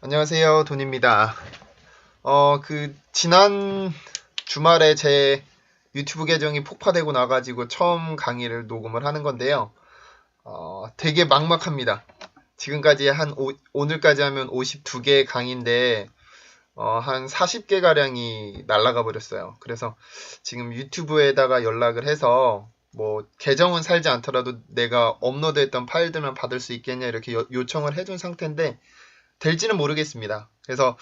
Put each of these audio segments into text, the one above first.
안녕하세요, 돈입니다. 지난 주말에 제 유튜브 계정이 폭파되고 나가지고 처음 강의를 녹음을 하는 건데요. 되게 막막합니다. 지금까지 오늘까지 하면 52개 강의인데, 한 40개 가량이 날아가 버렸어요. 그래서 지금 유튜브에다가 연락을 해서, 뭐, 계정은 살지 않더라도 내가 업로드했던 파일들만 받을 수 있겠냐, 이렇게 요청을 해준 상태인데, 될지는 모르겠습니다. 그래서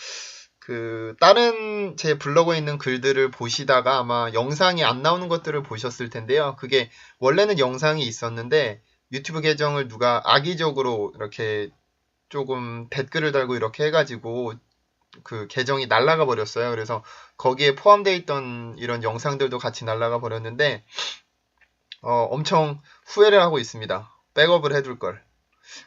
다른 제 블로그에 있는 글들을 보시다가 아마 영상이 안 나오는 것들을 보셨을 텐데요. 그게 원래는 영상이 있었는데 유튜브 계정을 누가 악의적으로 이렇게 조금 댓글을 달고 이렇게 해가지고 그 계정이 날라가 버렸어요. 그래서 거기에 포함되어 있던 이런 영상들도 같이 날라가 버렸는데 엄청 후회를 하고 있습니다. 백업을 해둘 걸.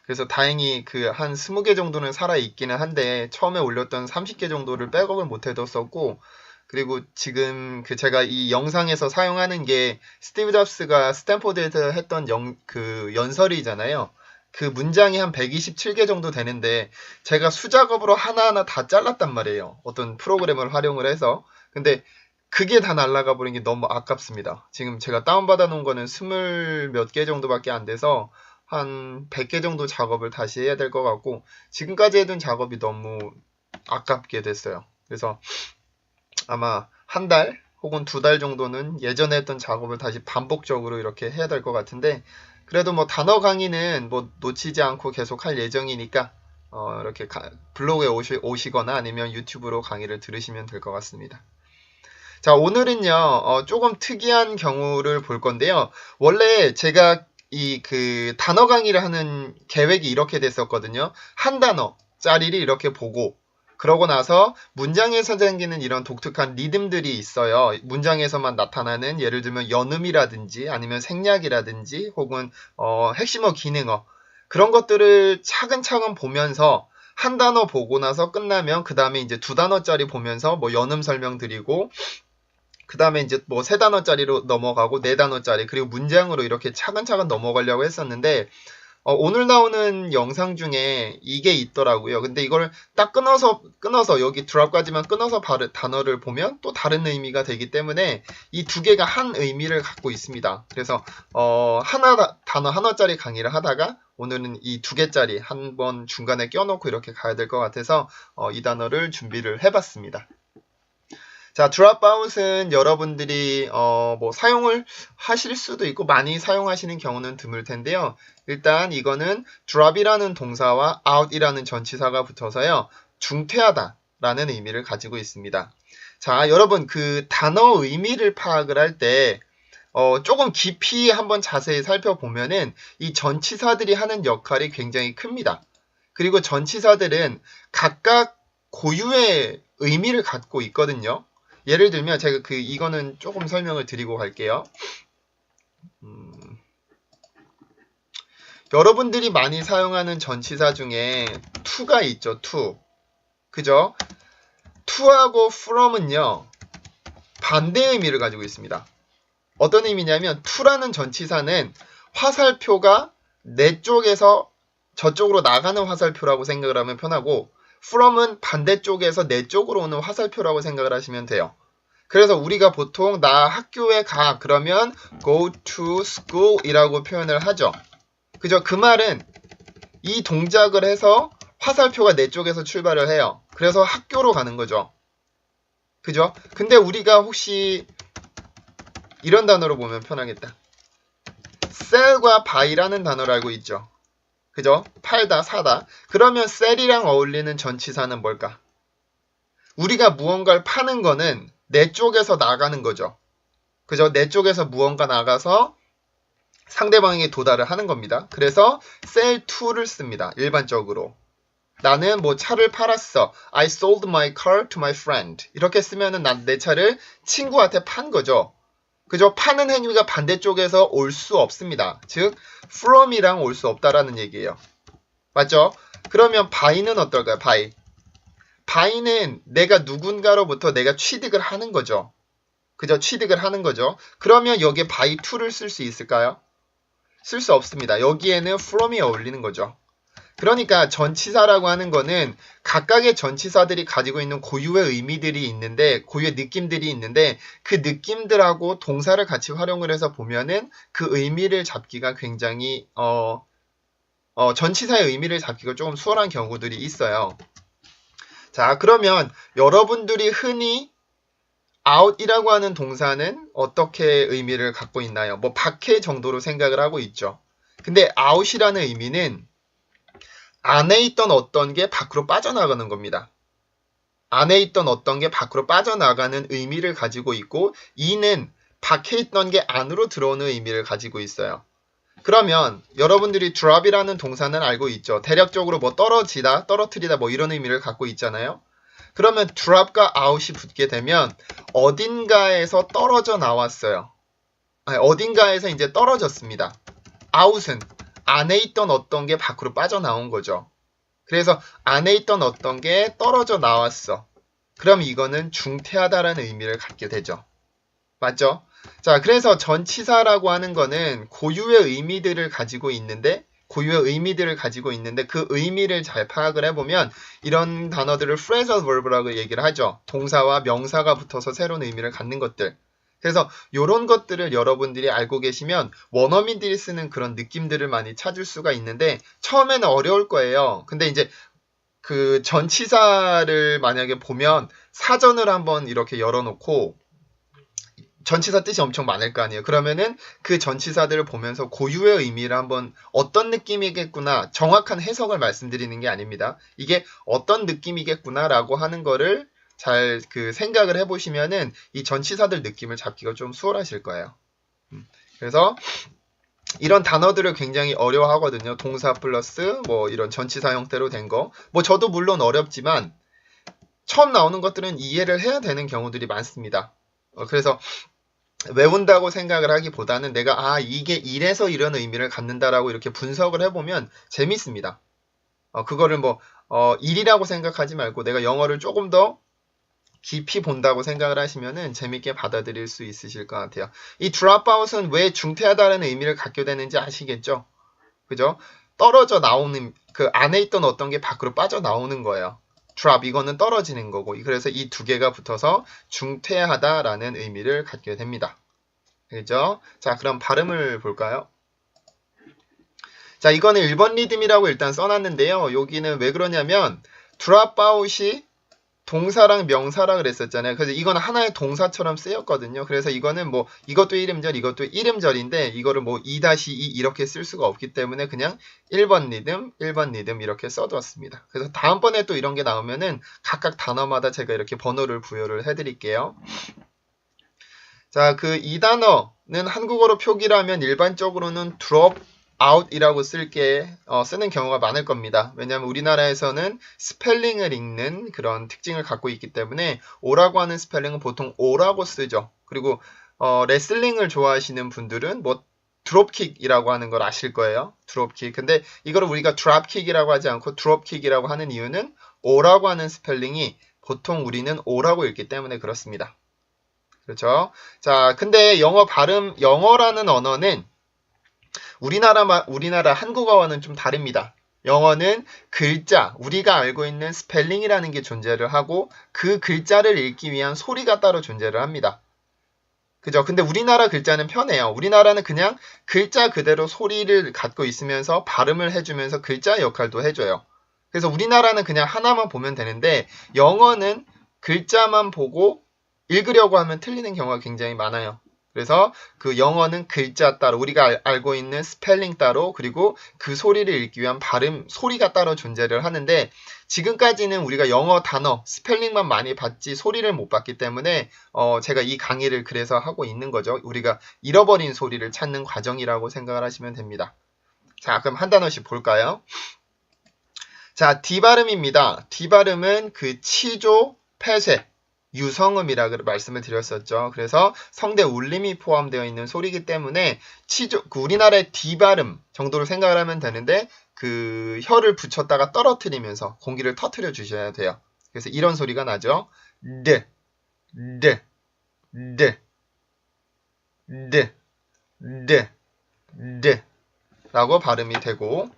그래서 다행히 한 20개 정도는 살아있기는 한데 처음에 올렸던 30개 정도를 백업을 못 해뒀었고, 그리고 지금 제가 이 영상에서 사용하는 게 스티브 잡스가 스탠포드에서 했던 연설이잖아요. 그 문장이 한 127개 정도 되는데 제가 수작업으로 하나하나 다 잘랐단 말이에요. 어떤 프로그램을 활용을 해서. 근데 그게 다 날아가 버린 게 너무 아깝습니다. 지금 제가 다운받아 놓은 거는 20 몇 개 정도밖에 안 돼서 한 100개 정도 작업을 다시 해야 될 것 같고, 지금까지 해둔 작업이 너무 아깝게 됐어요. 그래서 아마 한 달 혹은 2달 정도는 예전에 했던 작업을 다시 반복적으로 이렇게 해야 될 것 같은데, 그래도 뭐 단어 강의는 뭐 놓치지 않고 계속 할 예정이니까 이렇게 블로그에 오시거나 아니면 유튜브로 강의를 들으시면 될 것 같습니다. 자, 오늘은요, 조금 특이한 경우를 볼 건데요. 원래 제가 단어 강의를 하는 계획이 이렇게 됐었거든요. 한 단어짜리를 이렇게 보고, 그러고 나서 문장에서 생기는 이런 독특한 리듬들이 있어요. 문장에서만 나타나는, 예를 들면 연음이라든지 아니면 생략이라든지 혹은 핵심어, 기능어, 그런 것들을 차근차근 보면서 한 단어 보고 나서 끝나면 그 다음에 이제 2단어짜리 보면서 뭐 연음 설명드리고, 그 다음에 이제 뭐 3단어짜리로 넘어가고 4단어짜리, 그리고 문장으로 이렇게 차근차근 넘어가려고 했었는데, 오늘 나오는 영상 중에 이게 있더라고요. 근데 이걸 딱 끊어서 여기 드랍까지만 끊어서 단어를 보면 또 다른 의미가 되기 때문에 이 두 개가 한 의미를 갖고 있습니다. 그래서 단어 하나짜리 강의를 하다가 오늘은 이 2개짜리 한 번 중간에 껴놓고 이렇게 가야 될 것 같아서 이 단어를 준비를 해봤습니다. 자, 드롭아웃은 여러분들이 뭐 사용을 하실 수도 있고 많이 사용하시는 경우는 드물 텐데요. 일단 이거는 drop이라는 동사와 out이라는 전치사가 붙어서요. 중퇴하다 라는 의미를 가지고 있습니다. 자, 여러분 그 단어 의미를 파악을 할 때 조금 깊이 한번 자세히 살펴보면은 이 전치사들이 하는 역할이 굉장히 큽니다. 그리고 전치사들은 각각 고유의 의미를 갖고 있거든요. 예를 들면 제가 이거는 조금 설명을 드리고 갈게요. 여러분들이 많이 사용하는 전치사 중에 to가 있죠. to. 그죠? to하고 from은요. 반대 의미를 가지고 있습니다. 어떤 의미냐면 to라는 전치사는 화살표가 내 쪽에서 저쪽으로 나가는 화살표라고 생각을 하면 편하고, from은 반대쪽에서 내 쪽으로 오는 화살표라고 생각을 하시면 돼요. 그래서 우리가 보통 나 학교에 가 그러면 go to school 이라고 표현을 하죠. 그죠? 그 말은 이 동작을 해서 화살표가 내 쪽에서 출발을 해요. 그래서 학교로 가는 거죠. 그죠? 근데 우리가 혹시 이런 단어로 보면 편하겠다. sell과 buy라는 단어를 알고 있죠. 그죠? 팔다, 사다. 그러면 sell이랑 어울리는 전치사는 뭘까? 우리가 무언가를 파는 거는 내 쪽에서 나가는 거죠. 그죠? 내 쪽에서 무언가 나가서 상대방에게 도달을 하는 겁니다. 그래서 sell to를 씁니다. 일반적으로. 나는 뭐 차를 팔았어. I sold my car to my friend. 이렇게 쓰면은 난 내 차를 친구한테 판 거죠. 그죠? 파는 행위가 반대쪽에서 올 수 없습니다. 즉, from이랑 올 수 없다라는 얘기예요. 맞죠? 그러면 buy는 어떨까요? buy. buy는 내가 누군가로부터 내가 취득을 하는 거죠. 그죠? 취득을 하는 거죠. 그러면 여기에 buy to를 쓸 수 있을까요? 쓸 수 없습니다. 여기에는 from이 어울리는 거죠. 그러니까 전치사라고 하는 거는 각각의 전치사들이 가지고 있는 고유의 의미들이 있는데, 고유의 느낌들이 있는데, 그 느낌들하고 동사를 같이 활용을 해서 보면은 그 의미를 잡기가 굉장히, 전치사의 의미를 잡기가 조금 수월한 경우들이 있어요. 자, 그러면 여러분들이 흔히 out이라고 하는 동사는 어떻게 의미를 갖고 있나요? 뭐 밖에 정도로 생각을 하고 있죠. 근데 out이라는 의미는 안에 있던 어떤 게 밖으로 빠져나가는 겁니다. 안에 있던 어떤 게 밖으로 빠져나가는 의미를 가지고 있고, 이는 밖에 있던 게 안으로 들어오는 의미를 가지고 있어요. 그러면 여러분들이 drop이라는 동사는 알고 있죠. 대략적으로 뭐 떨어지다, 떨어뜨리다 뭐 이런 의미를 갖고 있잖아요. 그러면 drop과 out이 붙게 되면 어딘가에서 떨어져 나왔어요. 아니, 어딘가에서 이제 떨어졌습니다. out은 안에 있던 어떤 게 밖으로 빠져나온 거죠. 그래서 안에 있던 어떤 게 떨어져 나왔어. 그럼 이거는 중퇴하다라는 의미를 갖게 되죠. 맞죠? 자, 그래서 전치사라고 하는 거는 고유의 의미들을 가지고 있는데, 그 의미를 잘 파악을 해보면 이런 단어들을 phrasal verb라고 얘기를 하죠. 동사와 명사가 붙어서 새로운 의미를 갖는 것들. 그래서 이런 것들을 여러분들이 알고 계시면 원어민들이 쓰는 그런 느낌들을 많이 찾을 수가 있는데, 처음에는 어려울 거예요. 근데 이제 그 전치사를 만약에 보면 사전을 한번 이렇게 열어놓고 전치사 뜻이 엄청 많을 거 아니에요. 그러면은 그 전치사들을 보면서 고유의 의미를 한번 어떤 느낌이겠구나, 정확한 해석을 말씀드리는 게 아닙니다. 이게 어떤 느낌이겠구나라고 하는 거를 잘 그 생각을 해보시면은 이 전치사들 느낌을 잡기가 좀 수월하실 거예요. 그래서 이런 단어들을 굉장히 어려워하거든요. 동사 플러스 뭐 이런 전치사 형태로 된 거. 뭐 저도 물론 어렵지만 처음 나오는 것들은 이해를 해야 되는 경우들이 많습니다. 그래서 외운다고 생각을 하기보다는 내가 이게 이래서 이런 의미를 갖는다라고 이렇게 분석을 해보면 재밌습니다. 그거를 뭐 일이라고 생각하지 말고 내가 영어를 조금 더 깊이 본다고 생각을 하시면은 재밌게 받아들일 수 있으실 것 같아요. 이 dropout은 왜 중퇴하다는 의미를 갖게 되는지 아시겠죠? 그죠? 떨어져 나오는, 그 안에 있던 어떤 게 밖으로 빠져나오는 거예요. drop, 이거는 떨어지는 거고, 그래서 이 두 개가 붙어서 중퇴하다라는 의미를 갖게 됩니다. 그죠? 자, 그럼 발음을 볼까요? 자, 이거는 1번 리듬이라고 일단 써놨는데요. 여기는 왜 그러냐면 dropout이 동사랑 명사라 그랬었잖아요. 그래서 이거는 하나의 동사처럼 쓰였거든요. 그래서 이거는 뭐 이것도 이름절, 이것도 이름절인데 이거를 뭐 2-2 이렇게 쓸 수가 없기 때문에 그냥 1번 리듬, 1번 리듬 이렇게 써두었습니다. 그래서 다음번에 또 이런 게 나오면은 각각 단어마다 제가 이렇게 번호를 부여를 해드릴게요. 자, 그 이 단어는 한국어로 표기를 하면 일반적으로는 drop out이라고 쓰는 경우가 많을 겁니다. 왜냐하면 우리나라에서는 스펠링을 읽는 그런 특징을 갖고 있기 때문에 오라고 하는 스펠링은 보통 오라고 쓰죠. 그리고 레슬링을 좋아하시는 분들은 뭐 드롭킥이라고 하는 걸 아실 거예요. 드롭킥. 근데 이거를 우리가 드롭킥이라고 하지 않고 드롭킥이라고 하는 이유는 오라고 하는 스펠링이 보통 우리는 오라고 읽기 때문에 그렇습니다. 그렇죠? 자, 근데 영어라는 언어는 우리나라 한국어와는 좀 다릅니다. 영어는 글자, 우리가 알고 있는 스펠링이라는 게 존재를 하고 그 글자를 읽기 위한 소리가 따로 존재를 합니다. 그죠? 근데 우리나라 글자는 편해요. 우리나라는 그냥 글자 그대로 소리를 갖고 있으면서 발음을 해주면서 글자 역할도 해줘요. 그래서 우리나라는 그냥 하나만 보면 되는데 영어는 글자만 보고 읽으려고 하면 틀리는 경우가 굉장히 많아요. 그래서 그 영어는 글자 따로, 우리가 알고 있는 스펠링 따로, 그리고 그 소리를 읽기 위한 발음, 소리가 따로 존재를 하는데 지금까지는 우리가 영어 단어, 스펠링만 많이 봤지 소리를 못 봤기 때문에 제가 이 강의를 그래서 하고 있는 거죠. 우리가 잃어버린 소리를 찾는 과정이라고 생각을 하시면 됩니다. 자, 그럼 한 단어씩 볼까요? 자, D 발음입니다. D 발음은 그 치조, 폐쇄, 유성음이라고 말씀을 드렸었죠. 그래서 성대 울림이 포함되어 있는 소리이기 때문에 우리나라의 D 발음 정도로 생각을 하면 되는데 그 혀를 붙였다가 떨어뜨리면서 공기를 터뜨려 주셔야 돼요. 그래서 이런 소리가 나죠. 네, 네, 네, 네, 네, 네 라고 발음이 되고,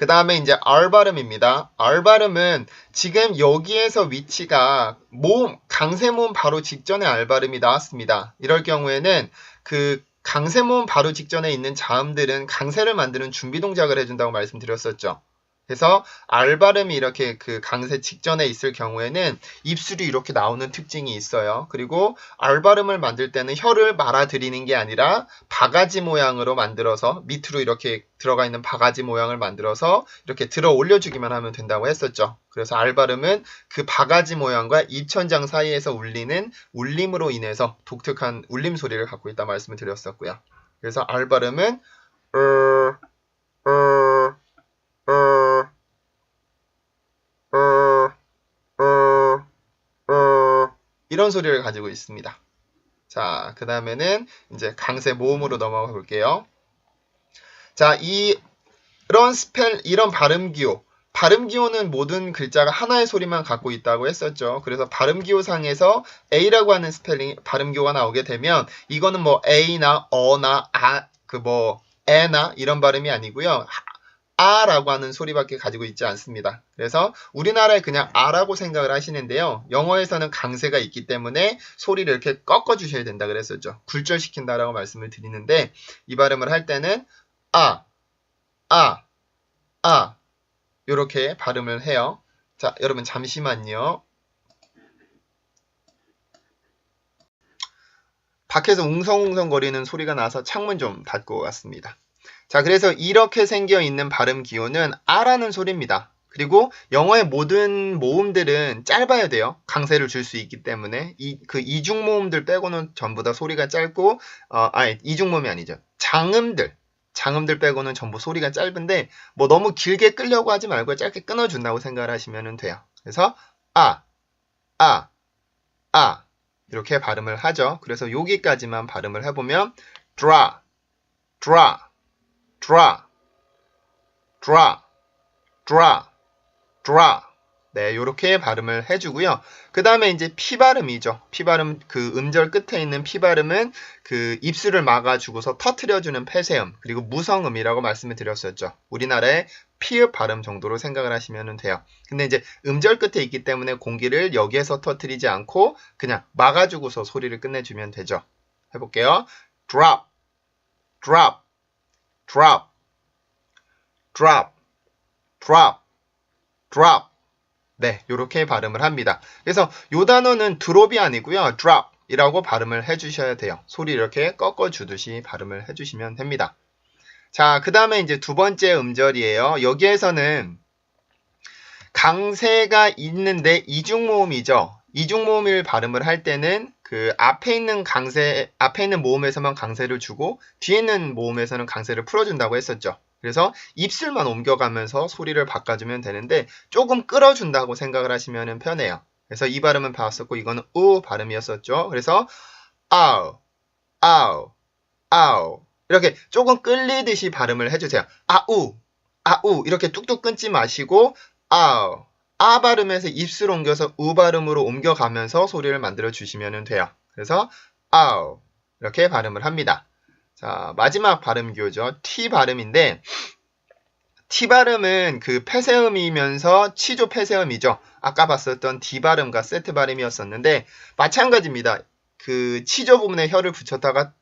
그 다음에 이제 R 발음입니다. R 발음은 지금 여기에서 위치가 모음, 강세 모음 바로 직전에 R 발음이 나왔습니다. 이럴 경우에는 그 강세 모음 바로 직전에 있는 자음들은 강세를 만드는 준비 동작을 해준다고 말씀드렸었죠. 그래서 R 발음이 이렇게 그 강세 직전에 있을 경우에는 입술이 이렇게 나오는 특징이 있어요. 그리고 R 발음을 만들 때는 혀를 말아들이는 게 아니라 바가지 모양으로 만들어서 밑으로 이렇게 들어가 있는 바가지 모양을 만들어서 이렇게 들어 올려주기만 하면 된다고 했었죠. 그래서 R 발음은 그 바가지 모양과 입천장 사이에서 울리는 울림으로 인해서 독특한 울림 소리를 갖고 있다 말씀을 드렸었고요. 그래서 R 발음은 이런 소리를 가지고 있습니다. 자, 그 다음에는 이제 강세 모음으로 넘어가 볼게요. 자, 이런 발음 기호. 발음 기호는 모든 글자가 하나의 소리만 갖고 있다고 했었죠. 그래서 발음 기호상에서 A라고 하는 스펠링, 발음 기호가 나오게 되면 이거는 뭐 A나 어나 에나 이런 발음이 아니고요. 아라고 하는 소리밖에 가지고 있지 않습니다. 그래서 우리나라에 그냥 아라고 생각을 하시는데요. 영어에서는 강세가 있기 때문에 소리를 이렇게 꺾어주셔야 된다 그랬었죠. 굴절시킨다라고 말씀을 드리는데 이 발음을 할 때는 이렇게 발음을 해요. 자, 여러분 잠시만요. 밖에서 웅성웅성거리는 소리가 나서 창문 좀 닫고 왔습니다. 자, 그래서 이렇게 생겨 있는 발음 기호는 아라는 소리입니다. 그리고 영어의 모든 모음들은 짧아야 돼요. 강세를 줄 수 있기 때문에 그 이중 모음들 빼고는 전부 다 소리가 짧고 이중 모음이 아니죠. 장음들 빼고는 전부 소리가 짧은데 뭐 너무 길게 끌려고 하지 말고 짧게 끊어준다고 생각을 하시면 돼요. 그래서 이렇게 발음을 하죠. 그래서 여기까지만 발음을 해보면 draw. 네, 요렇게 발음을 해주고요. 그 다음에 이제 피 발음이죠. 피 발음, 그 음절 끝에 있는 피 발음은 그 입술을 막아주고서 터트려주는 폐쇄음, 그리고 무성음이라고 말씀을 드렸었죠. 우리나라의 피읍 발음 정도로 생각을 하시면 돼요. 근데 이제 음절 끝에 있기 때문에 공기를 여기에서 터트리지 않고 그냥 막아주고서 소리를 끝내주면 되죠. 해볼게요. drop. 네, 요렇게 발음을 합니다. 그래서 요 단어는 드롭이 아니고요. drop 이라고 발음을 해주셔야 돼요. 소리 이렇게 꺾어주듯이 발음을 해주시면 됩니다. 자, 그 다음에 이제 두 번째 음절이에요. 여기에서는 강세가 있는데 이중모음이죠. 이중모음을 발음을 할 때는 그 앞에 있는 모음에서만 강세를 주고 뒤에 있는 모음에서는 강세를 풀어준다고 했었죠. 그래서 입술만 옮겨가면서 소리를 바꿔주면 되는데 조금 끌어준다고 생각을 하시면 편해요. 그래서 이 발음은 봤었고 이거는 우 발음이었었죠. 그래서 아우 이렇게 조금 끌리듯이 발음을 해주세요. 아우 이렇게 뚝뚝 끊지 마시고 아우 발음에서 입술 옮겨서 우 발음으로 옮겨가면서 소리를 만들어 주시면 돼요. 그래서 아우 이렇게 발음을 합니다. 자, 마지막 발음 기호죠. T 발음인데 T 발음은 그 폐쇄음이면서 치조 폐쇄음이죠. 아까 봤었던 D 발음과 세트 발음이었었는데 마찬가지입니다. 그 치조 부분에 혀를 붙였다가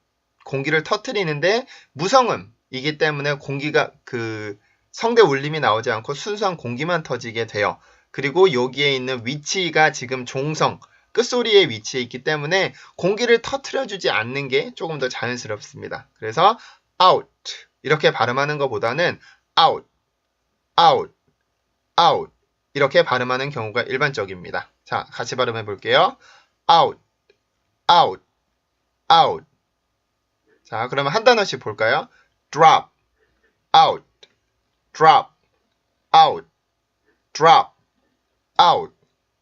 공기를 터트리는데 무성음이기 때문에 공기가 그 성대 울림이 나오지 않고 순수한 공기만 터지게 돼요. 그리고 여기에 있는 위치가 지금 종성 끝소리의 위치에 있기 때문에 공기를 터트려주지 않는 게 조금 더 자연스럽습니다. 그래서 out 이렇게 발음하는 것보다는 out 이렇게 발음하는 경우가 일반적입니다. 자, 같이 발음해 볼게요. out. 자, 그러면 한 단어씩 볼까요? drop, out.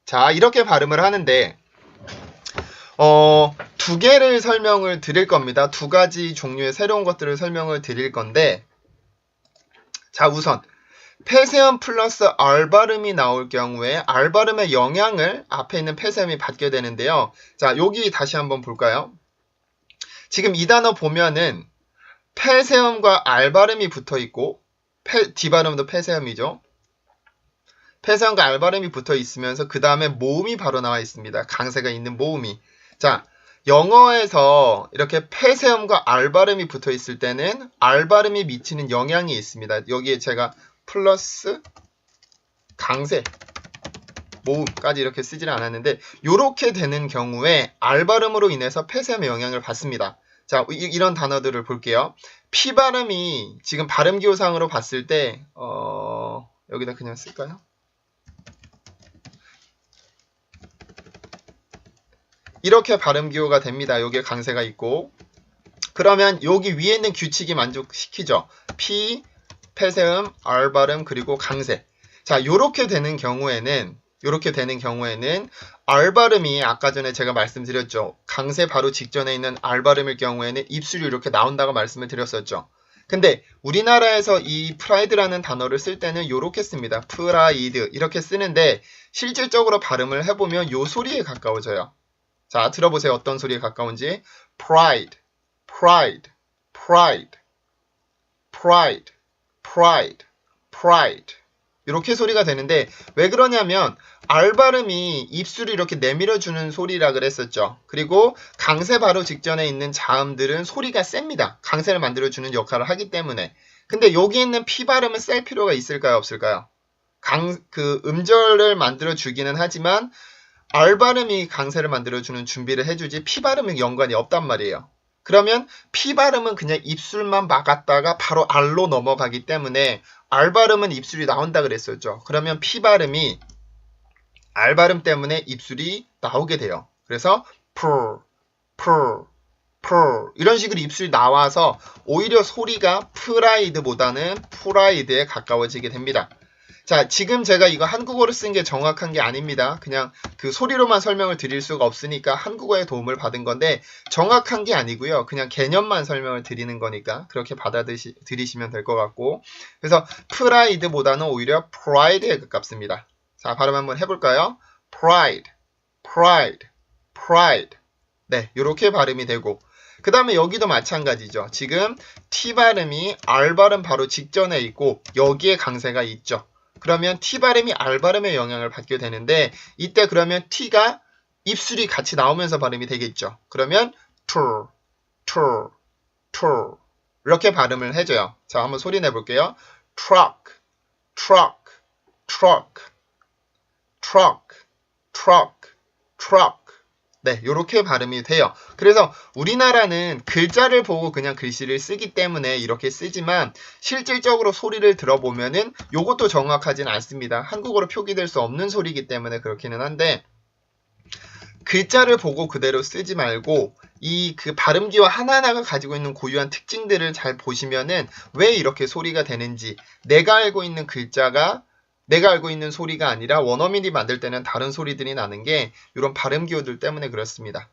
자, 이렇게 발음을 하는데 두 개를 설명을 드릴 겁니다. 두 가지 종류의 새로운 것들을 설명을 드릴 건데 자, 우선 폐쇄음 플러스 R 발음이 나올 경우에 R 발음의 영향을 앞에 있는 폐쇄음이 받게 되는데요. 자, 여기 다시 한번 볼까요? 지금 이 단어 보면은 폐쇄음과 R 발음이 붙어 있고 D 발음도 폐쇄음이죠. 폐쇄음과 R 발음이 붙어 있으면서 그 다음에 모음이 바로 나와 있습니다. 강세가 있는 모음이. 자, 영어에서 이렇게 폐쇄음과 R 발음이 붙어 있을 때는 R 발음이 미치는 영향이 있습니다. 여기에 제가 플러스 강세 모음까지 이렇게 쓰지는 않았는데 이렇게 되는 경우에 R 발음으로 인해서 폐쇄음의 영향을 받습니다. 자, 이런 단어들을 볼게요. P 발음이 지금 발음기호상으로 봤을 때 여기다 그냥 쓸까요? 이렇게 발음기호가 됩니다. 여기에 강세가 있고 그러면 여기 위에 있는 규칙이 만족시키죠. P, 폐쇄음, R 발음 그리고 강세. 자, 요렇게 되는 경우에는 R 발음이 아까 전에 제가 말씀드렸죠. 강세 바로 직전에 있는 R 발음일 경우에는 입술이 이렇게 나온다고 말씀을 드렸었죠. 근데 우리나라에서 이 프라이드라는 단어를 쓸 때는 요렇게 씁니다. 프라이드 이렇게 쓰는데 실질적으로 발음을 해보면 요 소리에 가까워져요. 자, 들어보세요. 어떤 소리에 가까운지. pride, pride, pride, pride, pride, pride. 이렇게 소리가 되는데 왜 그러냐면 R 발음이 입술을 이렇게 내밀어주는 소리라 그랬었죠. 그리고 강세 바로 직전에 있는 자음들은 소리가 셉니다. 강세를 만들어주는 역할을 하기 때문에. 근데 여기 있는 P 발음은 셀 필요가 있을까요? 없을까요? 음절을 만들어주기는 하지만 R 발음이 강세를 만들어주는 준비를 해주지 P 발음은 연관이 없단 말이에요. 그러면 P 발음은 그냥 입술만 막았다가 바로 R로 넘어가기 때문에 R 발음은 입술이 나온다 그랬었죠. 그러면 P 발음이 R 발음 때문에 입술이 나오게 돼요. 그래서 purr, purr, purr 이런 식으로 입술이 나와서 오히려 소리가 프라이드보다는 프라이드에 가까워지게 됩니다. 자, 지금 제가 이거 한국어로 쓴 게 정확한 게 아닙니다. 그냥 그 소리로만 설명을 드릴 수가 없으니까 한국어의 도움을 받은 건데 정확한 게 아니고요. 그냥 개념만 설명을 드리는 거니까 그렇게 받아들이시면 될 것 같고 그래서 프라이드보다는 오히려 pride에 가깝습니다. 자, 발음 한번 해볼까요? pride, pride, pride. 네, 이렇게 발음이 되고 그 다음에 여기도 마찬가지죠. 지금 T 발음이 R 발음 바로 직전에 있고 여기에 강세가 있죠. 그러면 T 발음이 R 발음의 영향을 받게 되는데 이때 그러면 T가 입술이 같이 나오면서 발음이 되겠죠. 그러면 tur, tur, tur 이렇게 발음을 해줘요. 자, 한번 소리 내볼게요. truck, truck, truck, truck, truck, truck. 네, 요렇게 발음이 돼요. 그래서 우리나라는 글자를 보고 그냥 글씨를 쓰기 때문에 이렇게 쓰지만 실질적으로 소리를 들어보면은 요것도 정확하진 않습니다. 한국어로 표기될 수 없는 소리이기 때문에 그렇기는 한데 글자를 보고 그대로 쓰지 말고 이 그 발음기와 하나하나가 가지고 있는 고유한 특징들을 잘 보시면은 왜 이렇게 소리가 되는지 내가 알고 있는 소리가 아니라 원어민이 만들 때는 다른 소리들이 나는 게 이런 발음 기호들 때문에 그렇습니다.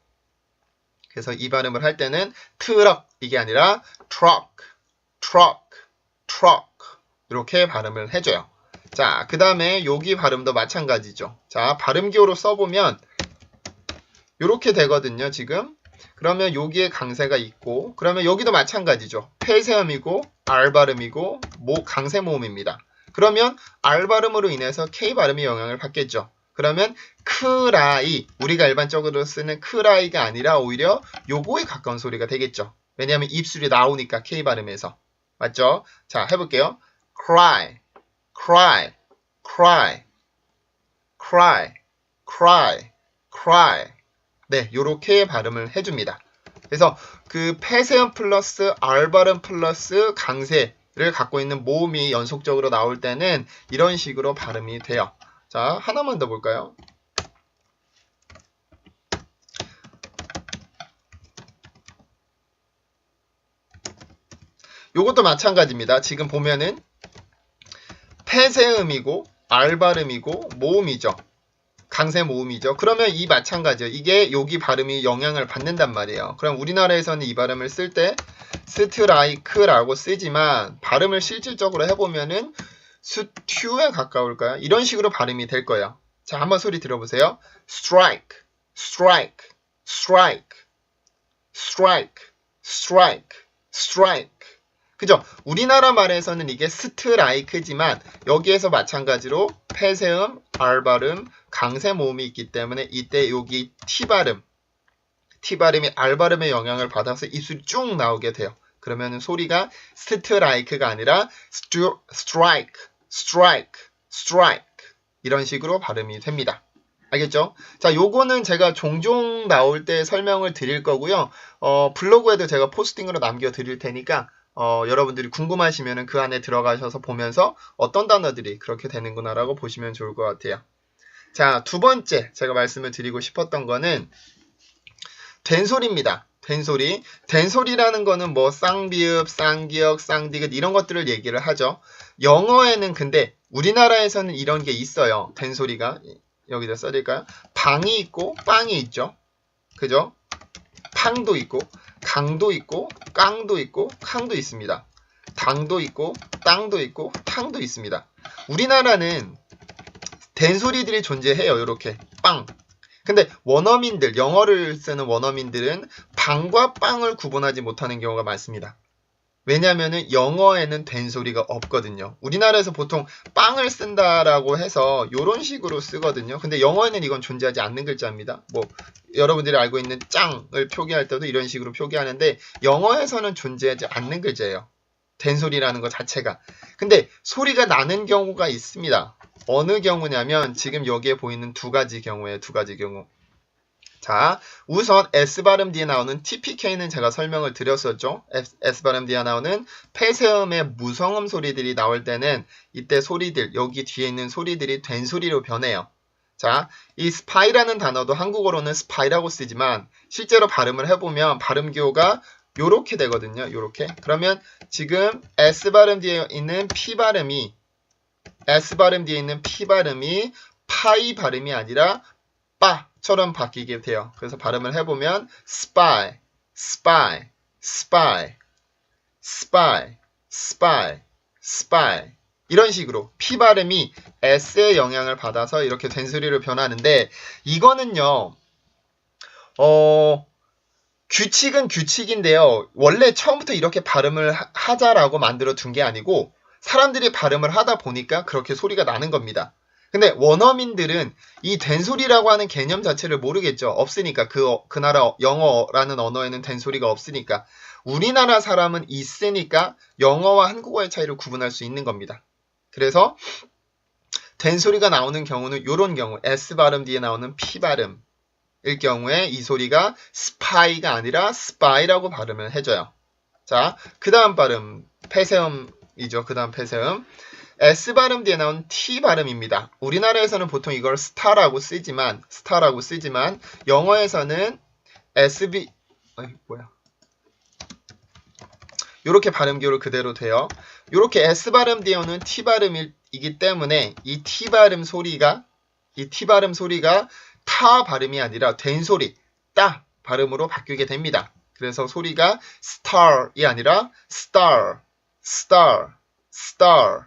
그래서 이 발음을 할 때는 트럭 이게 아니라 truck, truck, truck 이렇게 발음을 해줘요. 자, 그 다음에 여기 발음도 마찬가지죠. 자, 발음 기호로 써보면 이렇게 되거든요. 지금 그러면 여기에 강세가 있고 그러면 여기도 마찬가지죠. 폐쇄음이고 R 발음이고 강세 모음입니다. 그러면 R 발음으로 인해서 K 발음이 영향을 받겠죠. 그러면 크라이, 우리가 일반적으로 쓰는 크라이가 아니라 오히려 요거에 가까운 소리가 되겠죠. 왜냐하면 입술이 나오니까 K 발음에서. 맞죠? 자, 해볼게요. cry, cry, cry, cry, cry, cry. 네, 요렇게 발음을 해줍니다. 그래서 그 폐쇄음 플러스 R 발음 플러스 강세 를 갖고 있는 모음이 연속적으로 나올 때는 이런 식으로 발음이 돼요. 자, 하나만 더 볼까요? 요것도 마찬가지입니다. 지금 보면은 폐쇄음이고 R 발음이고 모음이죠. 강세 모음이죠. 그러면 이 마찬가지예요. 이게 여기 발음이 영향을 받는단 말이에요. 그럼 우리나라에서는 이 발음을 쓸 때 스트라이크라고 쓰지만 발음을 실질적으로 해보면은 스튜에 가까울까요? 이런 식으로 발음이 될 거예요. 자, 한번 소리 들어보세요. strike, strike, strike, strike, strike, strike. 그죠? 우리나라 말에서는 이게 스트라이크지만 여기에서 마찬가지로 폐세음, R 발음, 강세 모음이 있기 때문에 이때 여기 T 발음이 R 발음의 영향을 받아서 입술이 쭉 나오게 돼요. 그러면 소리가 스트라이크가 아니라 스트라이크 이런 식으로 발음이 됩니다. 알겠죠? 자, 요거는 제가 종종 나올 때 설명을 드릴 거고요. 블로그에도 제가 포스팅으로 남겨 드릴 테니까 여러분들이 궁금하시면 그 안에 들어가셔서 보면서 어떤 단어들이 그렇게 되는구나라고 보시면 좋을 것 같아요. 자, 두 번째 제가 말씀을 드리고 싶었던 거는 된소리입니다. 된소리. 된소리라는 거는 뭐 쌍비읍, 쌍기역, 쌍디귿 이런 것들을 얘기를 하죠. 영어에는 근데 우리나라에서는 이런 게 있어요. 된소리가. 여기다 써드릴까요? 방이 있고 빵이 있죠. 그죠? 팡도 있고 강도 있고 깡도 있고 캉도 있습니다. 당도 있고 땅도 있고 탕도 있습니다. 우리나라는 된소리들이 존재해요. 이렇게 빵. 근데 원어민들, 영어를 쓰는 원어민들은 방과 빵을 구분하지 못하는 경우가 많습니다. 왜냐면은 영어에는 된소리가 없거든요. 우리나라에서 보통 빵을 쓴다라고 해서 이런 식으로 쓰거든요. 근데 영어에는 이건 존재하지 않는 글자입니다. 뭐 여러분들이 알고 있는 짱을 표기할 때도 이런 식으로 표기하는데 영어에서는 존재하지 않는 글자예요. 된소리라는 것 자체가. 근데 소리가 나는 경우가 있습니다. 어느 경우냐면 지금 여기에 보이는 두 가지 경우에 두 가지 경우. 자, 우선 S 발음 뒤에 나오는 TPK는 제가 설명을 드렸었죠. S 발음 뒤에 나오는 폐세음의 무성음 소리들이 나올 때는 이때 소리들, 여기 뒤에 있는 소리들이 된소리로 변해요. 자, 이 스파이라는 단어도 한국어로는 스파이라고 쓰지만 실제로 발음을 해보면 발음 기호가 요렇게 되거든요. 요렇게. 그러면 지금 S 발음 뒤에 있는 P 발음이 S 발음 뒤에 있는 P 발음이 파이 발음이 아니라 빠처럼 바뀌게 돼요. 그래서 발음을 해보면 spy, spy, spy, spy, spy, spy 이런 식으로 P 발음이 S의 영향을 받아서 이렇게 된소리로 변하는데 이거는요. 규칙은 규칙인데요. 원래 처음부터 이렇게 발음을 하자라고 만들어 둔 게 아니고 사람들이 발음을 하다 보니까 그렇게 소리가 나는 겁니다. 근데 원어민들은 이 된소리라고 하는 개념 자체를 모르겠죠. 없으니까 그 나라 영어라는 언어에는 된소리가 없으니까 우리나라 사람은 있으니까 영어와 한국어의 차이를 구분할 수 있는 겁니다. 그래서 된소리가 나오는 경우는 이런 경우 S 발음 뒤에 나오는 P 발음일 경우에 이 소리가 스파이가 아니라 스파이라고 발음을 해줘요. 자, 그 다음 발음 폐세음이죠. 그 다음 폐세음 S 발음 뒤에 나온 T 발음입니다. 우리나라에서는 보통 이걸 스타라고 쓰지만 영어에서는 이렇게 발음 기호를 그대로 돼요. 이렇게 S 발음 뒤에 오는 T 발음이기 때문에 이 T 발음 소리가 타 발음이 아니라 된소리, 따 발음으로 바뀌게 됩니다. 그래서 소리가 star이 아니라 star, star, star,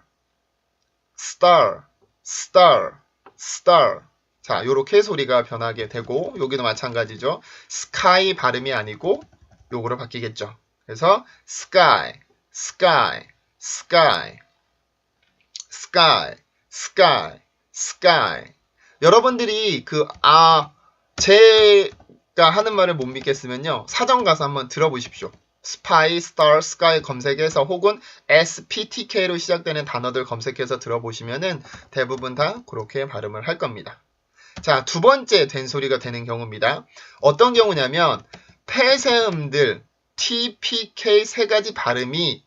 star, star, star. 자, 요렇게 소리가 변하게 되고 여기도 마찬가지죠. sky 발음이 아니고 요거로 바뀌겠죠. 그래서 sky, sky, sky, sky, sky, sky. 여러분들이 제가 하는 말을 못 믿겠으면요. 사전 가서 한번 들어보십시오. 스파이, 스타, 스카이 검색해서 혹은 SPTK로 시작되는 단어들 검색해서 들어보시면은 대부분 다 그렇게 발음을 할 겁니다. 자, 두 번째 된소리가 되는 경우입니다. 어떤 경우냐면 폐세음들 TPK 세 가지 발음이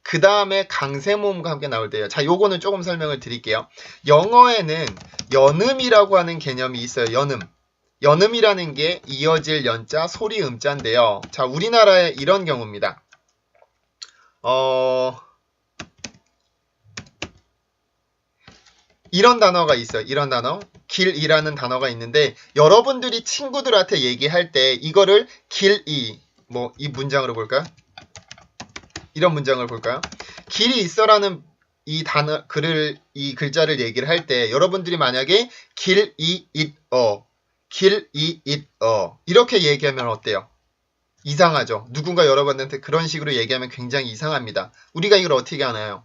그 다음에 강세모음과 함께 나올 때예요. 자, 요거는 조금 설명을 드릴게요. 영어에는 연음이라고 하는 개념이 있어요. 연음이라는 게 이어질 연자, 소리 음자인데요. 자, 우리나라에 이런 경우입니다. 이런 단어가 있어요. 이런 단어. 길이라는 단어가 있는데 여러분들이 친구들한테 얘기할 때 이거를 길이 이 문장으로 볼까요? 이런 문장을 볼까요? 길이 있어라는 이 글자를 얘기를 할 때 여러분들이 만약에 길이 있어 이렇게 얘기하면 어때요? 이상하죠. 누군가 여러분한테 그런 식으로 얘기하면 굉장히 이상합니다. 우리가 이걸 어떻게 하나요?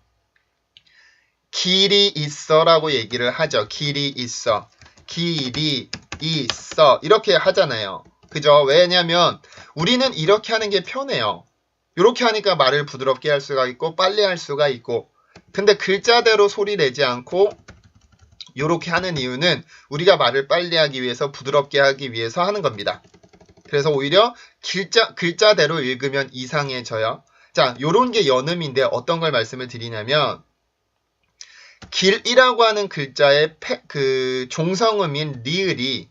길이 있어 라고 얘기를 하죠. 길이 있어. 길이 있어. 이렇게 하잖아요. 그죠? 왜냐면 우리는 이렇게 하는 게 편해요. 이렇게 하니까 말을 부드럽게 할 수가 있고 빨리 할 수가 있고. 근데 글자대로 소리 내지 않고 이렇게 하는 이유는 우리가 말을 빨리 하기 위해서 부드럽게 하기 위해서 하는 겁니다. 그래서 오히려 글자대로 읽으면 이상해져요. 자, 요런 게 연음인데 어떤 걸 말씀을 드리냐면 길이라고 하는 글자의 그 종성음인 리을이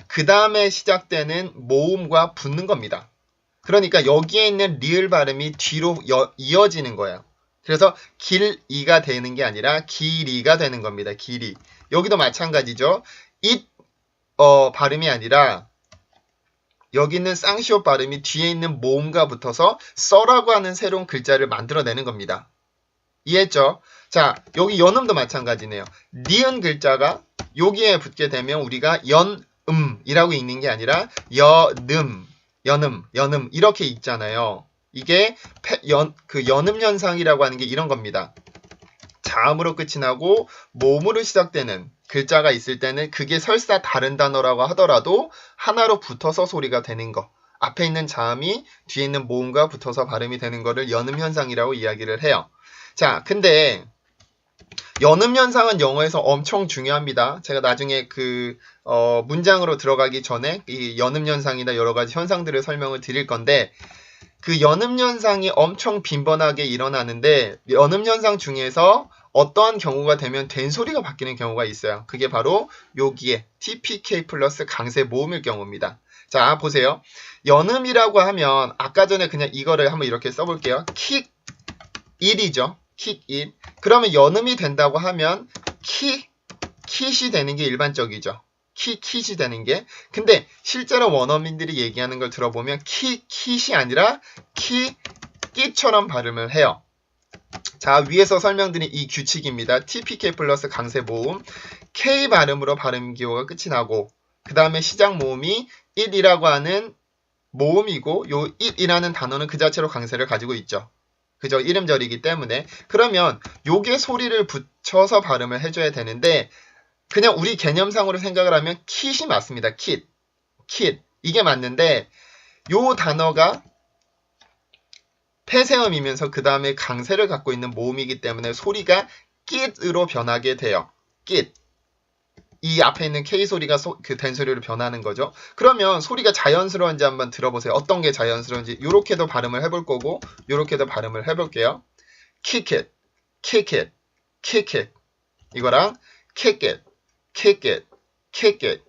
그 다음에 시작되는 모음과 붙는 겁니다. 그러니까 여기에 있는 리을 발음이 뒤로 이어지는 거예요. 그래서 길이가 되는 게 아니라 길이가 되는 겁니다. 길이. 여기도 마찬가지죠. 발음이 아니라 여기 있는 쌍시옷 발음이 뒤에 있는 모음과 붙어서 써라고 하는 새로운 글자를 만들어내는 겁니다. 이해했죠? 자, 여기 연음도 마찬가지네요. 니은 글자가 여기에 붙게 되면 우리가 연음이라고 읽는 게 아니라 연음 이렇게 읽잖아요. 이게 연음 현상이라고 하는 게 이런 겁니다. 자음으로 끝이 나고 모음으로 시작되는 글자가 있을 때는 그게 설사 다른 단어라고 하더라도 하나로 붙어서 소리가 되는 거. 앞에 있는 자음이 뒤에 있는 모음과 붙어서 발음이 되는 거를 연음 현상이라고 이야기를 해요. 자, 근데 연음 현상은 영어에서 엄청 중요합니다. 제가 나중에 문장으로 들어가기 전에 이 연음 현상이나 여러 가지 현상들을 설명을 드릴 건데 그 연음 현상이 엄청 빈번하게 일어나는데 연음 현상 중에서 어떠한 경우가 되면 된소리가 바뀌는 경우가 있어요. 그게 바로 여기에 TPK 플러스 강세 모음일 경우입니다. 자, 보세요. 연음이라고 하면 아까 전에 그냥 이거를 한번 이렇게 써볼게요. 킥 1이죠. 킥 1. 그러면 연음이 된다고 하면 킷이 되는 게 일반적이죠. 킷이 되는 게. 근데 실제로 원어민들이 얘기하는 걸 들어보면 킷이 아니라 끼처럼 발음을 해요. 자, 위에서 설명드린 이 규칙입니다. TPK 플러스 강세 모음. K 발음으로 발음 기호가 끝이 나고 그 다음에 시작 모음이 1이라고 하는 모음이고 요 1이라는 단어는 그 자체로 강세를 가지고 있죠. 그죠? 이름절이기 때문에. 그러면 요게 소리를 붙여서 발음을 해줘야 되는데 그냥 우리 개념상으로 생각을 하면 킷이 맞습니다. 킷. 이게 맞는데 요 단어가 폐세음이면서 그 다음에 강세를 갖고 있는 모음이기 때문에 소리가 깃으로 변하게 돼요. 깃. 이 앞에 있는 K 소리가 그 된 소리로 변하는 거죠. 그러면 소리가 자연스러운지 한번 들어보세요. 어떤 게 자연스러운지. 이렇게도 발음을 해볼 거고 이렇게도 발음을 해볼게요. kick it, kick it, kick it. 이거랑 kick it, kick it, kick it,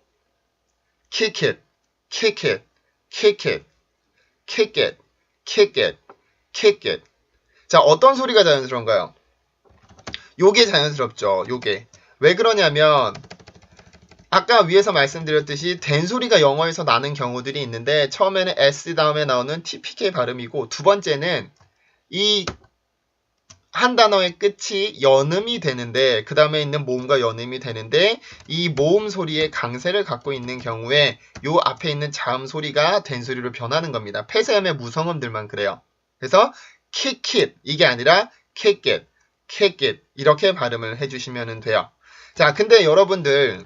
kick it, kick it, kick it, kick it, kick it, kick it. 자, 어떤 소리가 자연스러운가요? 요게 자연스럽죠. 요게. 왜 그러냐면 아까 위에서 말씀드렸듯이 된 소리가 영어에서 나는 경우들이 있는데 처음에는 S 다음에 나오는 TPK 발음이고 두 번째는 이 한 단어의 끝이 연음이 되는데 그 다음에 있는 모음과 연음이 되는데 이 모음 소리의 강세를 갖고 있는 경우에 요 앞에 있는 자음 소리가 된 소리로 변하는 겁니다. 폐세음의 무성음들만 그래요. 그래서 kick it 이게 아니라 kick it 이렇게 발음을 해주시면 돼요. 자, 근데 여러분들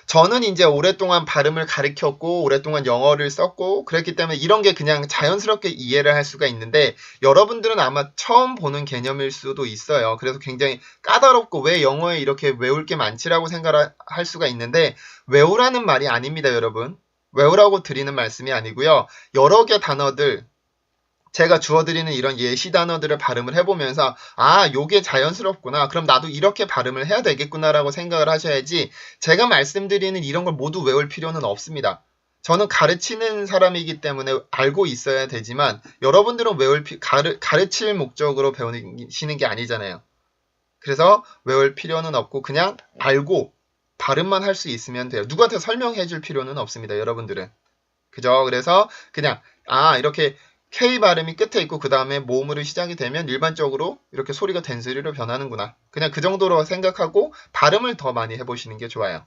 저는 이제 오랫동안 발음을 가르쳤고 오랫동안 영어를 썼고 그랬기 때문에 이런 게 그냥 자연스럽게 이해를 할 수가 있는데 여러분들은 아마 처음 보는 개념일 수도 있어요. 그래서 굉장히 까다롭고 왜 영어에 이렇게 외울 게 많지라고 생각할 수가 있는데 외우라는 말이 아닙니다, 여러분. 외우라고 드리는 말씀이 아니고요. 여러 개 단어들 제가 주어드리는 이런 예시 단어들을 발음을 해보면서 아, 요게 자연스럽구나. 그럼 나도 이렇게 발음을 해야 되겠구나 라고 생각을 하셔야지 제가 말씀드리는 이런 걸 모두 외울 필요는 없습니다. 저는 가르치는 사람이기 때문에 알고 있어야 되지만 여러분들은 가르칠 목적으로 배우시는 게 아니잖아요. 그래서 외울 필요는 없고 그냥 알고 발음만 할 수 있으면 돼요. 누구한테 설명해 줄 필요는 없습니다. 여러분들은. 그죠? 그래서 그냥 이렇게 K 발음이 끝에 있고 그 다음에 모음으로 시작이 되면 일반적으로 이렇게 소리가 된 소리로 변하는구나. 그냥 그 정도로 생각하고 발음을 더 많이 해보시는 게 좋아요.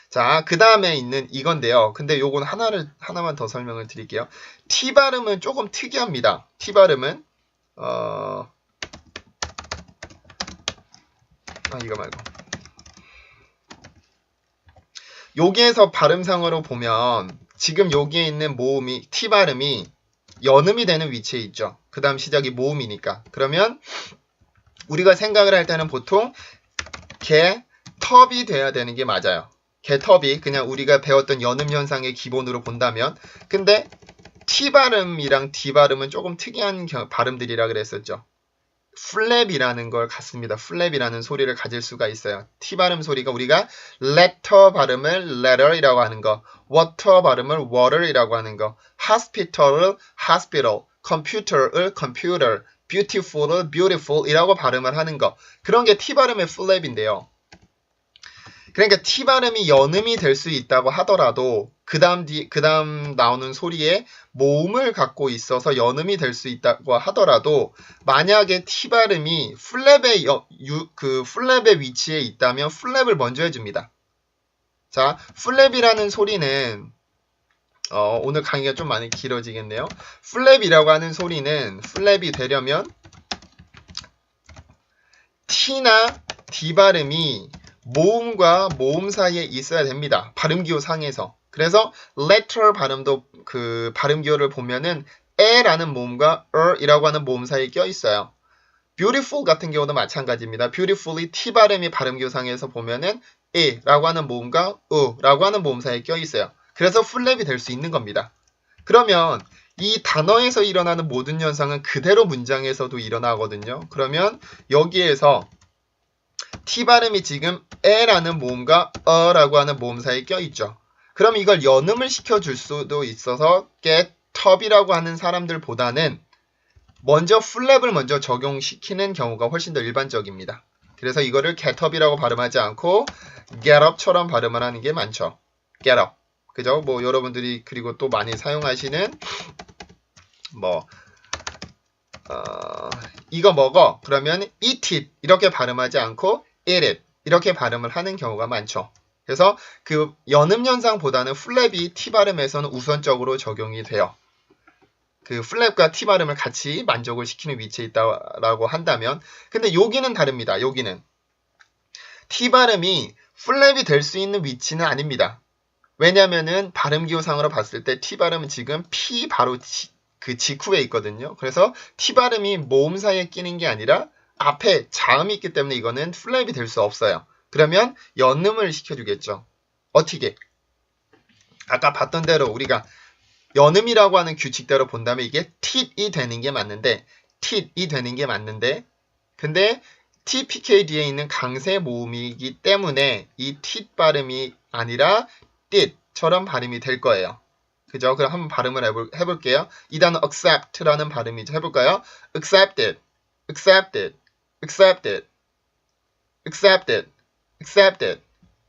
자, 그 다음에 있는 이건데요. 근데 요건 하나만 더 설명을 드릴게요. T 발음은 조금 특이합니다. T 발음은, 이거 말고. 여기에서 발음상으로 보면, 지금 여기에 있는 모음이, T 발음이 연음이 되는 위치에 있죠. 그 다음 시작이 모음이니까. 그러면, 우리가 생각을 할 때는 보통, 개,텁이 돼야 되는 게 맞아요. 개텁이 그냥 우리가 배웠던 연음 현상의 기본으로 본다면 근데 T 발음이랑 D 발음은 조금 특이한 발음들이라 그랬었죠. 플랩이라는 걸 갖습니다. 플랩이라는 소리를 가질 수가 있어요. T 발음 소리가 우리가 letter 발음을 letter이라고 하는 거, water 발음을 water이라고 하는 거, hospital을 hospital, computer을 computer, beautiful을 beautiful이라고 발음을 하는 거. 그런 게 T 발음의 플랩인데요. 그러니까 T 발음이 연음이 될 수 있다고 하더라도 그 다음 나오는 소리에 모음을 갖고 있어서 연음이 될 수 있다고 하더라도 만약에 T 발음이 플랩의 위치에 있다면 플랩을 먼저 해줍니다. 자, 플랩이라는 소리는 오늘 강의가 좀 많이 길어지겠네요. 플랩이라고 하는 소리는 플랩이 되려면 T나 D 발음이 모음과 모음 사이에 있어야 됩니다. 발음기호 상에서. 그래서 letter 발음도 그 발음기호를 보면은 에라는 모음과 이라고 하는 모음 사이에 껴 있어요. beautiful 같은 경우도 마찬가지입니다. beautifully T 발음이 발음기호 상에서 보면은 에라고 하는 모음과 라고 하는 모음 사이에 껴 있어요. 그래서 플랩이 될 수 있는 겁니다. 그러면 이 단어에서 일어나는 모든 현상은 그대로 문장에서도 일어나거든요. 그러면 여기에서 T 발음이 지금 에라는 모음과 라고 하는 모음 사이에 껴있죠. 그럼 이걸 연음을 시켜줄 수도 있어서 get,텁이라고 하는 사람들보다는 먼저 플랩을 먼저 적용시키는 경우가 훨씬 더 일반적입니다. 그래서 이거를 get,up이라고 발음하지 않고 get up처럼 발음을 하는 게 많죠. get up. 그죠? 뭐 여러분들이 그리고 또 많이 사용하시는 이거 먹어. 그러면 eat it 이렇게 발음하지 않고 eat it 이렇게 발음을 하는 경우가 많죠. 그래서 그 연음 현상보다는 플랩이 T 발음에서는 우선적으로 적용이 돼요. 그 플랩과 T 발음을 같이 만족을 시키는 위치에 있다라고 한다면 근데 여기는 다릅니다. 여기는 T 발음이 플랩이 될 수 있는 위치는 아닙니다. 왜냐면은 발음기호상으로 봤을 때 T 발음은 지금 P 바로 그 직후에 있거든요. 그래서 T 발음이 모음 사이에 끼는 게 아니라 앞에 자음이 있기 때문에 이거는 플랩이 될 수 없어요. 그러면 연음을 시켜주겠죠. 어떻게? 아까 봤던 대로 우리가 연음이라고 하는 규칙대로 본다면 이게 tit이 되는 게 맞는데 근데 TPK 뒤에 있는 강세 모음이기 때문에 이 tit 발음이 아니라 tit처럼 발음이 될 거예요. 그죠? 그럼 한번 발음을 해볼게요. 이 단어 accept라는 발음이죠. 해볼까요? accepted, accepted, accepted, accepted, accepted,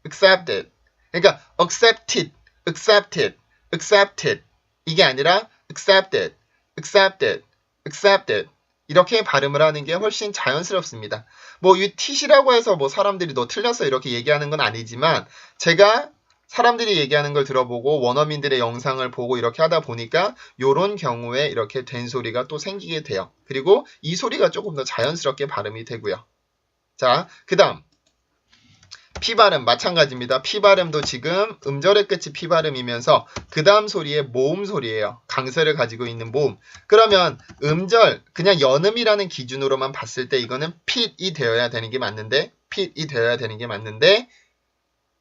accepted. 그러니까 accepted, accepted, accepted 이게 아니라 accepted, accepted, accepted 이렇게 발음을 하는 게 훨씬 자연스럽습니다. 뭐 이 tit이라고 해서 뭐 사람들이 너 틀렸어 이렇게 얘기하는 건 아니지만 제가 사람들이 얘기하는 걸 들어보고 원어민들의 영상을 보고 이렇게 하다 보니까 이런 경우에 이렇게 된 소리가 또 생기게 돼요. 그리고 이 소리가 조금 더 자연스럽게 발음이 되고요. 자, 그 다음 P 발음 마찬가지입니다. P 발음도 지금 음절의 끝이 P 발음이면서 그 다음 소리의 모음 소리예요. 강세를 가지고 있는 모음. 그러면 음절 그냥 연음이라는 기준으로만 봤을 때 이거는 pit이 되어야 되는 게 맞는데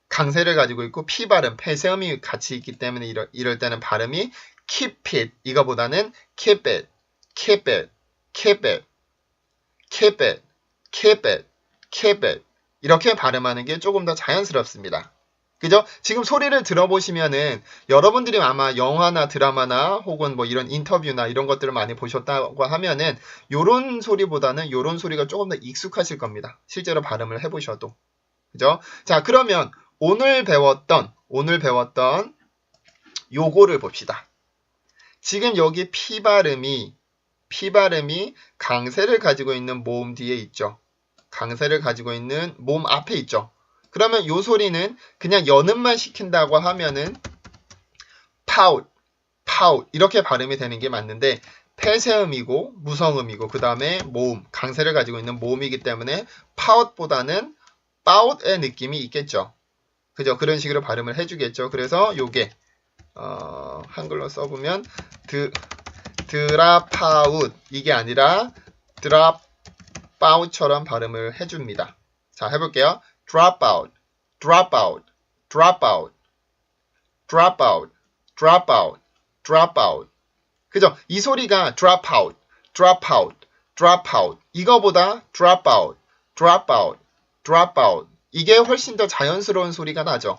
강세를 가지고 있고 P 발음, 폐쇄음이 같이 있기 때문에 이럴 때는 발음이 keep it 이거보다는 keep it, keep it, keep it, keep it, keep it, keep it 이렇게 발음하는 게 조금 더 자연스럽습니다. 그죠? 지금 소리를 들어보시면은 여러분들이 아마 영화나 드라마나 혹은 뭐 이런 인터뷰나 이런 것들을 많이 보셨다고 하면은 요런 소리보다는 요런 소리가 조금 더 익숙하실 겁니다. 실제로 발음을 해보셔도. 그죠? 자, 그러면 오늘 배웠던 요거를 봅시다. 지금 여기 P 발음이 강세를 가지고 있는 모음 뒤에 있죠. 강세를 가지고 있는 모음 앞에 있죠. 그러면 요 소리는 그냥 연음만 시킨다고 하면은 pout, pout 이렇게 발음이 되는 게 맞는데 폐쇄음이고 무성음이고 그 다음에 모음, 강세를 가지고 있는 모음이기 때문에 pout보다는 pout의 느낌이 있겠죠. 그죠? 그런 식으로 발음을 해주겠죠. 그래서 요게 한글로 써보면 drop out 이게 아니라 drop out처럼 발음을 해줍니다. 자, 해볼게요. drop out, drop out, drop out, drop out, drop out, drop out. 그죠? 이 소리가 drop out, drop out, drop out 이거보다 drop out, drop out, drop out 이게 훨씬 더 자연스러운 소리가 나죠.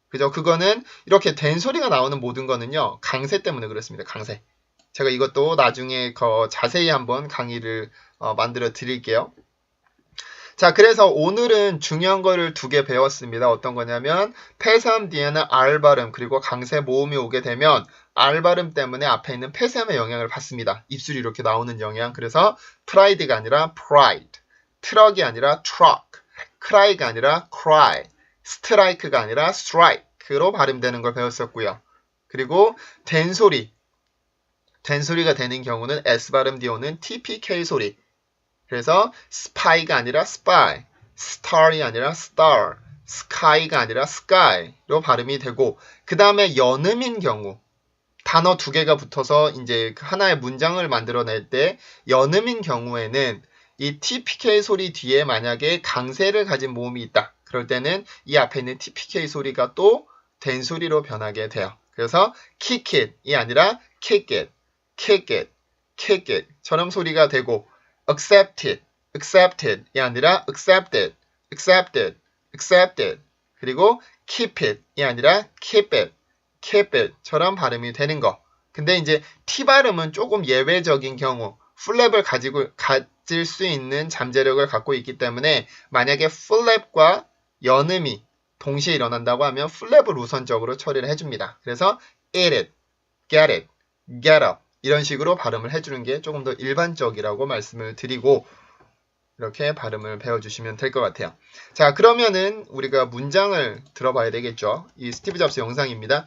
그죠? 그거는 이렇게 된 소리가 나오는 모든 거는요. 강세 때문에 그렇습니다. 강세. 제가 이것도 나중에 자세히 한번 강의를 만들어 드릴게요. 자, 그래서 오늘은 중요한 거를 2개 배웠습니다. 어떤 거냐면 폐쇄음 뒤에는 R 발음 그리고 강세 모음이 오게 되면 R 발음 때문에 앞에 있는 폐쇄음의 영향을 받습니다. 입술이 이렇게 나오는 영향. 그래서 pride가 아니라 pride, 트럭이 아니라 truck, cry가 아니라 cry, strike가 아니라 strike로 발음되는 걸 배웠었고요. 그리고 된 소리가 되는 경우는 S 발음 뒤에 오는 TPK 소리. 그래서 spy가 아니라 spy, star이 아니라 star, sky가 아니라 sky로 발음이 되고 그 다음에 연음인 경우 단어 2개가 붙어서 이제 하나의 문장을 만들어낼 때 연음인 경우에는 이 TPK 소리 뒤에 만약에 강세를 가진 모음이 있다. 그럴 때는 이 앞에 있는 TPK 소리가 또 된 소리로 변하게 돼요. 그래서 kick it이 아니라 kick it, kick it, kick it 처럼 소리가 되고 accept it이 아니라 accepted, accepted, accepted 그리고 keep it이 아니라 keep it, keep it처럼 발음이 되는 거. 근데 이제 T 발음은 조금 예외적인 경우 풀랩을 가질 수 있는 잠재력을 갖고 있기 때문에 만약에 풀랩과 연음이 동시에 일어난다고 하면 풀랩을 우선적으로 처리를 해줍니다. 그래서 eat it, get it, get up 이런 식으로 발음을 해주는 게 조금 더 일반적이라고 말씀을 드리고 이렇게 발음을 배워주시면 될 것 같아요. 자, 그러면은 우리가 문장을 들어봐야 되겠죠. 이 스티브 잡스 영상입니다.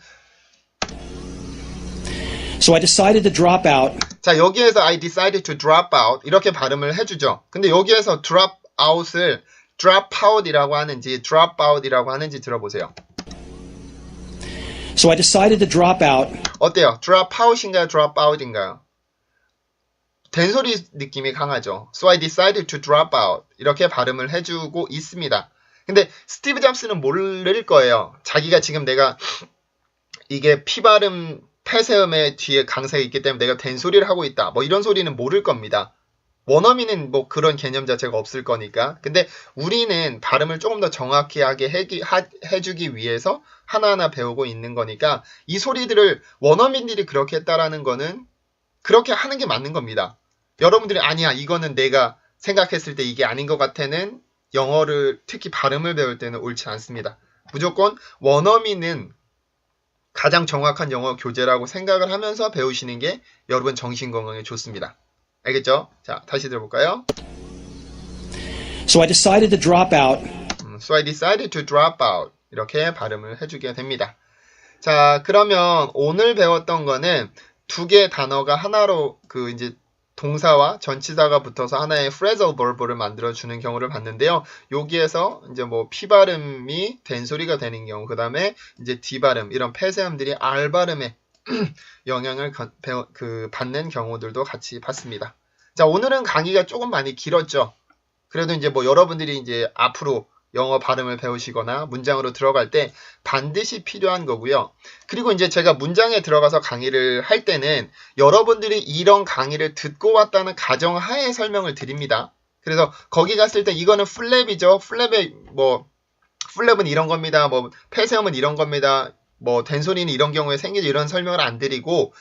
So I decided to drop out. 자, 여기에서 I decided to drop out 이렇게 발음을 해주죠. 근데 여기에서 drop out을 drop out이라고 하는지 drop out이라고 하는지 들어보세요. So I decided to drop out. 어때요? drop out인가요? drop out인가요? 된소리 느낌이 강하죠. So I decided to drop out 이렇게 발음을 해주고 있습니다. 근데 스티브 잡스는 모를 거예요. 자기가 지금 내가 이게 피발음 폐쇄음의 뒤에 강세가 있기 때문에 내가 된소리를 하고 있다. 뭐 이런 소리는 모를 겁니다. 원어민은 뭐 그런 개념 자체가 없을 거니까. 근데 우리는 발음을 조금 더 정확히 하게 해주기 위해서 하나하나 배우고 있는 거니까 이 소리들을 원어민들이 그렇게 했다라는 거는 그렇게 하는 게 맞는 겁니다. 여러분들이 아니야 이거는 내가 생각했을 때 이게 아닌 것 같아는 영어를 특히 발음을 배울 때는 옳지 않습니다. 무조건 원어민은 가장 정확한 영어 교재라고 생각을 하면서 배우시는 게 여러분 정신건강에 좋습니다. 알겠죠? 자, 다시 들어볼까요? So I decided to drop out. So I decided to drop out. 이렇게 발음을 해주게 됩니다. 자, 그러면 오늘 배웠던 거는 2개의 단어가 하나로 이제 동사와 전치사가 붙어서 하나의 phrasal verb를 만들어주는 경우를 봤는데요. 여기에서 이제 뭐 P 발음이 된 소리가 되는 경우, 그 다음에 이제 D 발음, 이런 폐쇄음들이 R 발음에 영향을 받는 경우들도 같이 봤습니다. 자, 오늘은 강의가 조금 많이 길었죠. 그래도 이제 뭐 여러분들이 이제 앞으로 영어 발음을 배우시거나 문장으로 들어갈 때 반드시 필요한 거고요. 그리고 이제 제가 문장에 들어가서 강의를 할 때는 여러분들이 이런 강의를 듣고 왔다는 가정하에 설명을 드립니다. 그래서 거기 갔을 때 이거는 풀랩이죠. 풀랩은 이런 겁니다. 뭐 폐쇄음은 이런 겁니다. 뭐 된소리는 이런 경우에 생기죠. 이런 설명을 안 드리고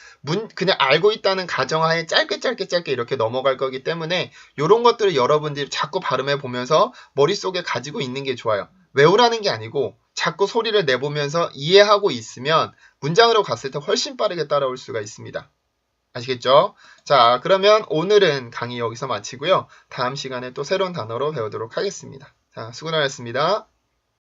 그냥 알고 있다는 가정하에 짧게 이렇게 넘어갈 거기 때문에 이런 것들을 여러분들이 자꾸 발음해 보면서 머릿속에 가지고 있는 게 좋아요. 외우라는 게 아니고 자꾸 소리를 내보면서 이해하고 있으면 문장으로 갔을 때 훨씬 빠르게 따라올 수가 있습니다. 아시겠죠? 자, 그러면 오늘은 강의 여기서 마치고요. 다음 시간에 또 새로운 단어로 배우도록 하겠습니다. 자, 수고 많으셨습니다.